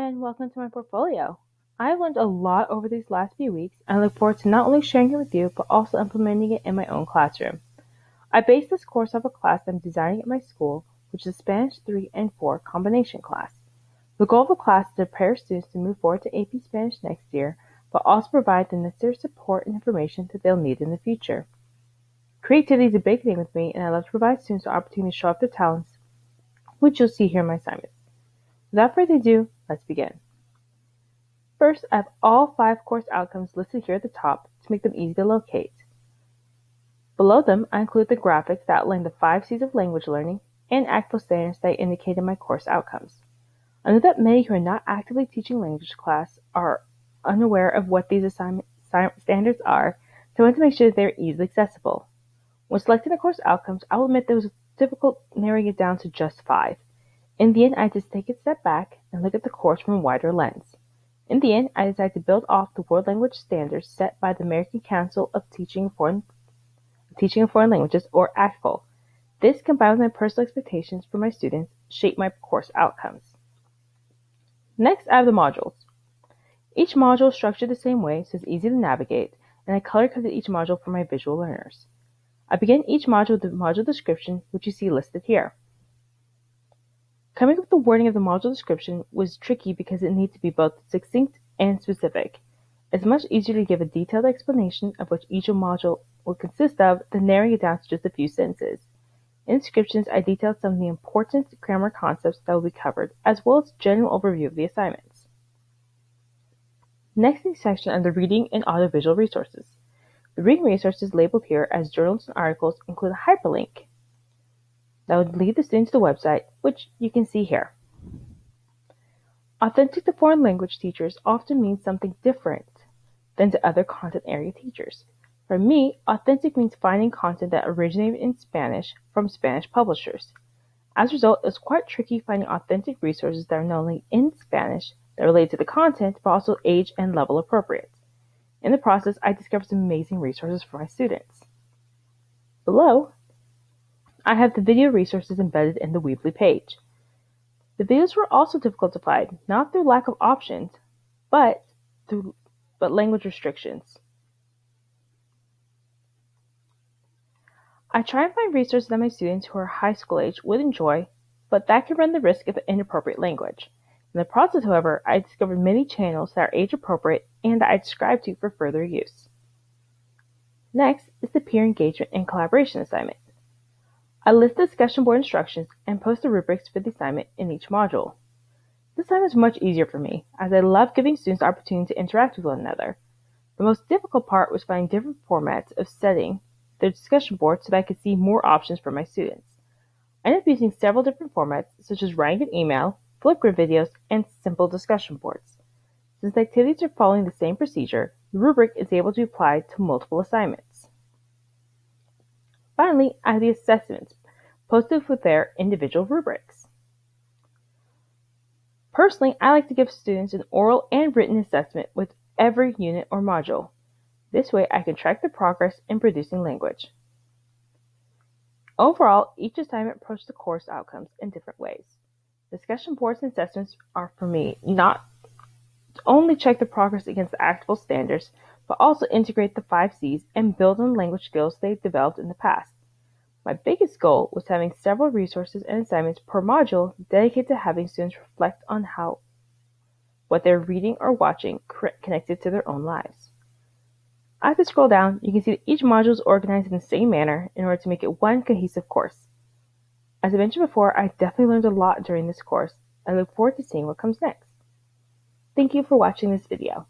and welcome to my portfolio. I've learned a lot over these last few weeks and I look forward to not only sharing it with you, but also implementing it in my own classroom. I based this course off a class I'm designing at my school, which is Spanish 3 and 4 combination class. The goal of the class is to prepare students to move forward to AP Spanish next year, but also provide the necessary support and information that they'll need in the future. Creativity is a big thing with me, and I love to provide students the opportunity to show off their talents, which you'll see here in my assignments. Without further ado, let's begin. First, I have all 5 course outcomes listed here at the top to make them easy to locate. Below them, I include the graphics that outline the 5 C's of language learning and actual standards that I indicate in my course outcomes. I know that many who are not actively teaching language class are unaware of what these standards are, so I want to make sure that they are easily accessible. When selecting the course outcomes, I will admit that it was difficult narrowing it down to just 5. In the end, I just take a step back and look at the course from a wider lens. In the end, I decided to build off the world language standards set by the American Council of Teaching of Foreign Languages, or ACTFL. This, combined with my personal expectations for my students, shaped my course outcomes. Next, I have the modules. Each module is structured the same way, so it's easy to navigate, and I color-coded each module for my visual learners. I begin each module with the module description, which you see listed here. Coming up with the wording of the module description was tricky because it needs to be both succinct and specific. It's much easier to give a detailed explanation of what each module will consist of than narrowing it down to just a few sentences. In descriptions, I detailed some of the important grammar concepts that will be covered, as well as a general overview of the assignments. Next in the section are the reading and audiovisual resources. The reading resources labeled here as journals and articles include a hyperlink that would lead the students to the website, which you can see here. Authentic to foreign language teachers often means something different than to other content area teachers. For me, authentic means finding content that originated in Spanish from Spanish publishers. As a result, it was quite tricky finding authentic resources that are not only in Spanish that relate to the content, but also age and level appropriate. In the process, I discovered some amazing resources for my students. Below, I have the video resources embedded in the Weebly page. The videos were also difficult to find, not through lack of options, but language restrictions. I try and find resources that my students who are high school age would enjoy, but that can run the risk of inappropriate language. In the process, however, I discovered many channels that are age appropriate and that I subscribe to for further use. Next is the peer engagement and collaboration assignment. I list the discussion board instructions and post the rubrics for the assignment in each module. This assignment is much easier for me, as I love giving students the opportunity to interact with one another. The most difficult part was finding different formats of setting the discussion board so that I could see more options for my students. I ended up using several different formats, such as writing an email, Flipgrid videos, and simple discussion boards. Since the activities are following the same procedure, the rubric is able to be applied to multiple assignments. Finally, I have the assessments, posted with their individual rubrics. Personally, I like to give students an oral and written assessment with every unit or module. This way, I can track their progress in producing language. Overall, each assignment approaches the course outcomes in different ways. Discussion boards and assessments are for me not to only check the progress against the ACTFL standards, but also integrate the 5 C's and build on the language skills they've developed in the past. My biggest goal was having several resources and assignments per module dedicated to having students reflect on what they're reading or watching connected to their own lives. As I scroll down, you can see that each module is organized in the same manner in order to make it one cohesive course. As I mentioned before, I definitely learned a lot during this course. I look forward to seeing what comes next. Thank you for watching this video.